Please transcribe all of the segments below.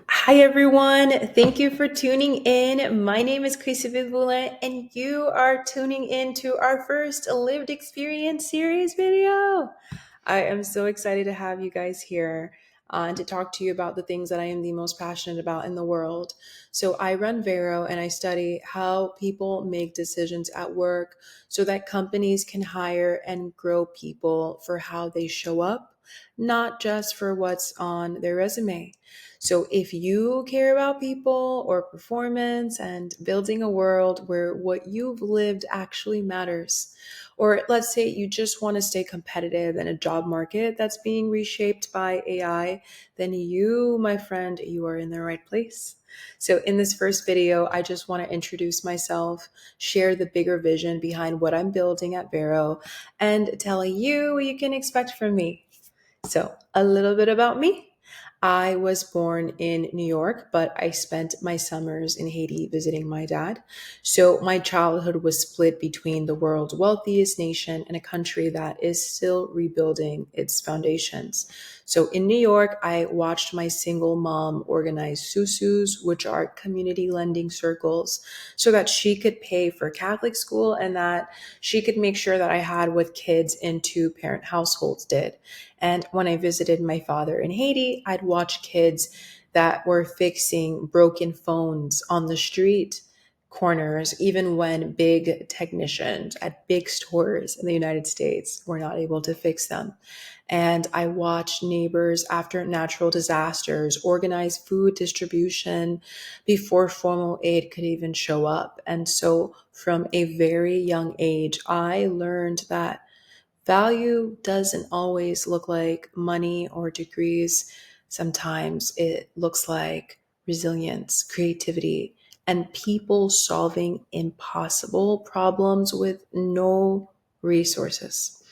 Hi, everyone. Thank you for tuning in. My name is Chrissybil Boulin, and you are tuning in to our first lived experience series video. I am so excited to have you guys here and to talk to you about the things that I am the most passionate about in the world. So, I run Vero and I study how people make decisions at work so that companies can hire and grow people for how they show up, not just for what's on their resume. So, if you care about people or performance and building a world where what you've lived actually matters, or let's say you just want to stay competitive in a job market that's being reshaped by AI, then you, my friend, you are in the right place. So, in this first video, I just want to introduce myself, share the bigger vision behind what I'm building at Vero, and tell you what you can expect from me. So, a little bit about me. I was born in New York, but I spent my summers in Haiti visiting my dad. So, my childhood was split between the world's wealthiest nation and a country that is still rebuilding its foundations. So, in New York, I watched my single mom organize susus, which are community lending circles, so that she could pay for Catholic school and that she could make sure that I had what kids in two parent households did. And when I visited my father in Haiti, I'd watch kids that were fixing broken phones on the street corners, even when big technicians at big stores in the United States were not able to fix them. And I watched neighbors after natural disasters organize food distribution before formal aid could even show up. And so from a very young age, I learned that value doesn't always look like money or degrees. Sometimes it looks like resilience, creativity, and people solving impossible problems with no resources.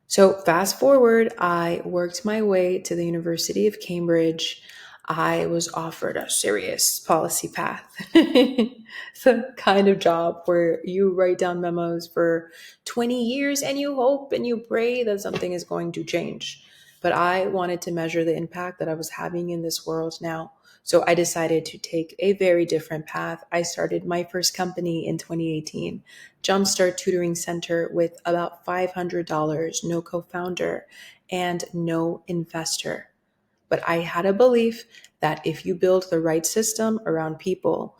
So, fast forward, I worked my way to the University of Cambridge. I was offered a serious policy path. The kind of job where you write down memos for 20 years and you hope and you pray that something is going to change. But I wanted to measure the impact that I was having in this world now. So I decided to take a very different path. I started my first company in 2018, Jumpstart Tutoring Center, with about $500, no co founder, and no investor. But I had a belief that if you build the right system around people,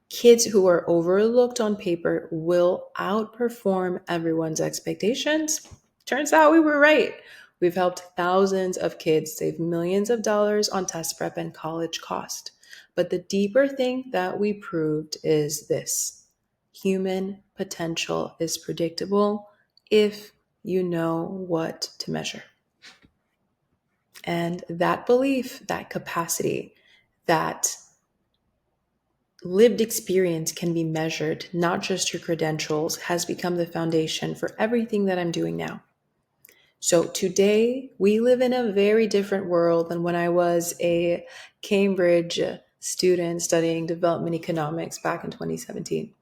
kids who are overlooked on paper will outperform everyone's expectations. Turns out we were right. We've helped thousands of kids save millions of dollars on test prep and college cost. But the deeper thing that we proved is this: human potential is predictable if you know what to measure. And that belief, that capacity, that lived experience can be measured, not just your credentials, has become the foundation for everything that I'm doing now. So today, we live in a very different world than when I was a Cambridge student studying development economics back in 2017.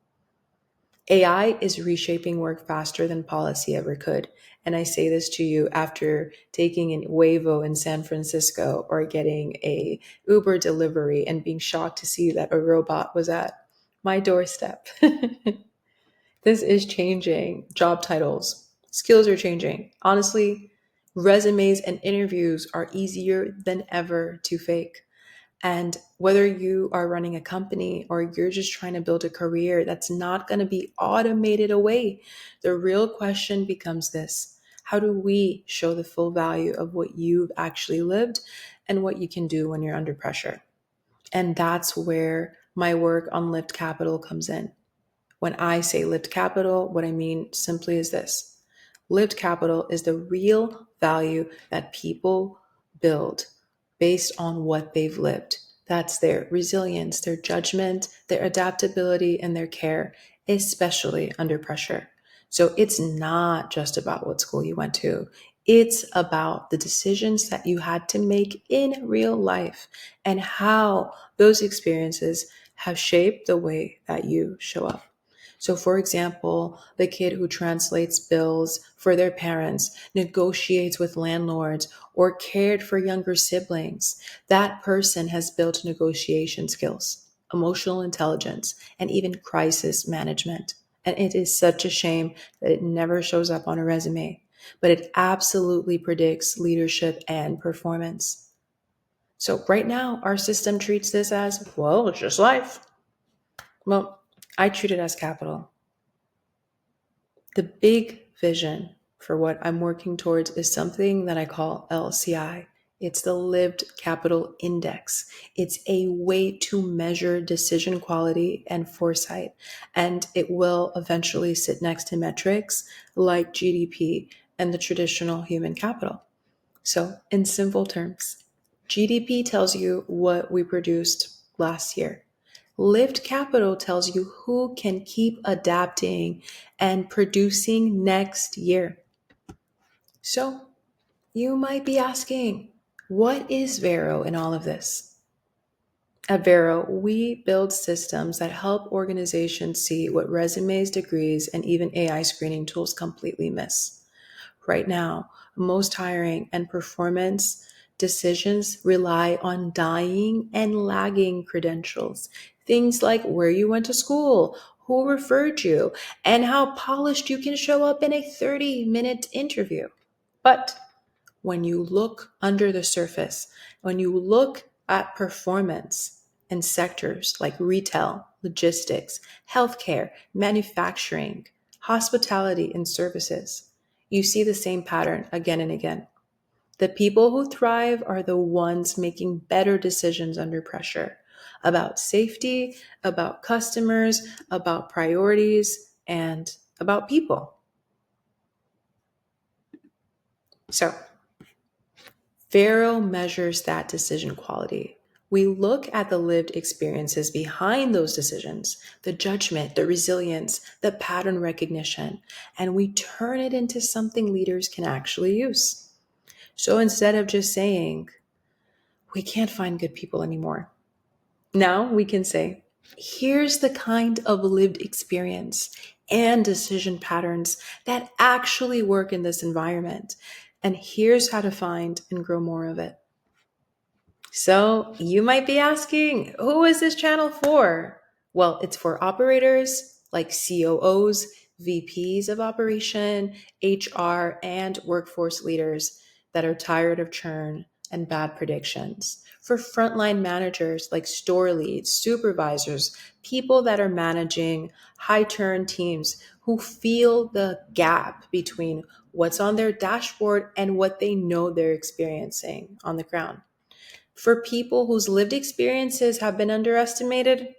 AI is reshaping work faster than policy ever could. And I say this to you after taking an Wayvo in San Francisco or getting a Uber delivery and being shocked to see that a robot was at my doorstep. This is changing job titles. Skills are changing. Honestly, resumes and interviews are easier than ever to fake. And whether you are running a company or you're just trying to build a career that's not going to be automated away, the real question becomes this: how do we show the full value of what you've actually lived and what you can do when you're under pressure? And that's where my work on Lift Capital comes in. When I say Lift Capital, what I mean simply is this: Lived capital is the real value that people build based on what they've lived. That's their resilience, their judgment, their adaptability, and their care, especially under pressure. So it's not just about what school you went to. It's about the decisions that you had to make in real life and how those experiences have shaped the way that you show up. So, for example, the kid who translates bills for their parents, negotiates with landlords, or cared for younger siblings, that person has built negotiation skills, emotional intelligence, and even crisis management. And it is such a shame that it never shows up on a resume, but it absolutely predicts leadership and performance. So, right now, our system treats this as, well, it's just life. Well, I treat it as capital. The big vision for what I'm working towards is something that I call LCI. It's the Lived Capital Index. It's a way to measure decision quality and foresight, and it will eventually sit next to metrics like GDP and the traditional human capital. So, in simple terms, GDP tells you what we produced last year. Lived capital tells you who can keep adapting and producing next year. So you might be asking, what is Vero in all of this? At Vero, we build systems that help organizations see what resumes, degrees, and even AI screening tools completely miss. Right now, most hiring and performance decisions rely on dying and lagging credentials. Things like where you went to school, who referred you, and how polished you can show up in a 30-minute interview. But when you look under the surface, when you look at performance in sectors like retail, logistics, healthcare, manufacturing, hospitality, and services, you see the same pattern again and again. The people who thrive are the ones making better decisions under pressure about safety, about customers, about priorities, and about people. So, Vero measures that decision quality. We look at the lived experiences behind those decisions, the judgment, the resilience, the pattern recognition, and we turn it into something leaders can actually use. So instead of just saying, we can't find good people anymore, now we can say, here's the kind of lived experience and decision patterns that actually work in this environment. And here's how to find and grow more of it. So you might be asking, who is this channel for? Well, it's for operators like COOs, VPs of operation, HR, and workforce leaders that are tired of churn and bad predictions. For frontline managers like store leads, supervisors, people that are managing high turn teams who feel the gap between what's on their dashboard and what they know they're experiencing on the ground. For people whose lived experiences have been underestimated,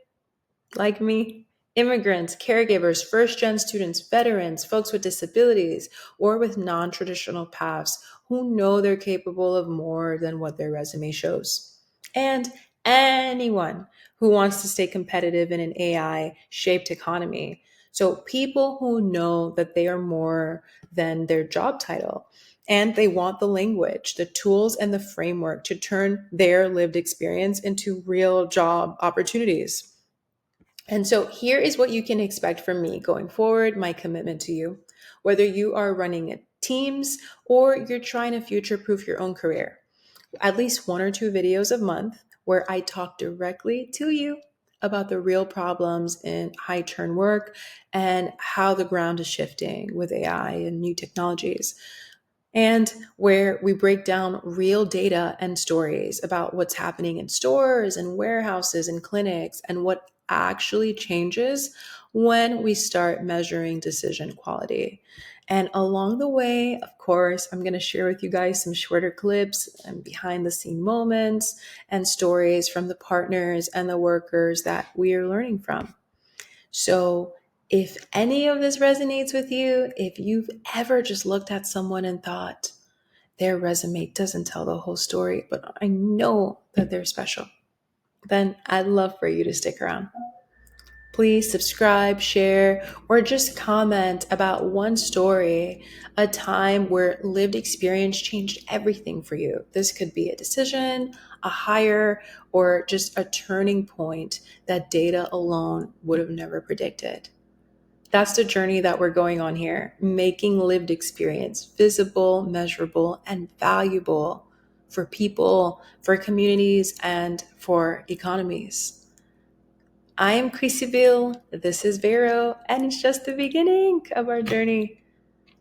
like me, immigrants, caregivers, first gen students, veterans, folks with disabilities, or with non traditional paths who know they're capable of more than what their resume shows. And anyone who wants to stay competitive in an AI shaped economy. So, people who know that they are more than their job title and they want the language, the tools, and the framework to turn their lived experience into real job opportunities. And so here is what you can expect from me going forward, my commitment to you. Whether you are running teams or you're trying to future proof your own career, at least 1 or 2 videos a month where I talk directly to you about the real problems in high turn work and how the ground is shifting with AI and new technologies, and where we break down real data and stories about what's happening in stores and warehouses and clinics and what actually changes when we start measuring decision quality. And along the way, of course, I'm going to share with you guys some shorter clips and behind the scene moments and stories from the partners and the workers that we are learning from. So if any of this resonates with you, if you've ever just looked at someone and thought their resume doesn't tell the whole story, but I know that they're special, then I'd love for you to stick around. Please subscribe, share, or just comment about one story, a time where lived experience changed everything for you. This could be a decision, a hire, or just a turning point that data alone would have never predicted. That's the journey that we're going on here, making lived experience visible, measurable, and valuable for people, for communities, and for economies. I am Chrissybil, this is Vero, and it's just the beginning of our journey.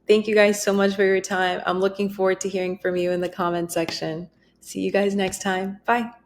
Thank you guys so much for your time. I'm looking forward to hearing from you in the comment section. See you guys next time. Bye.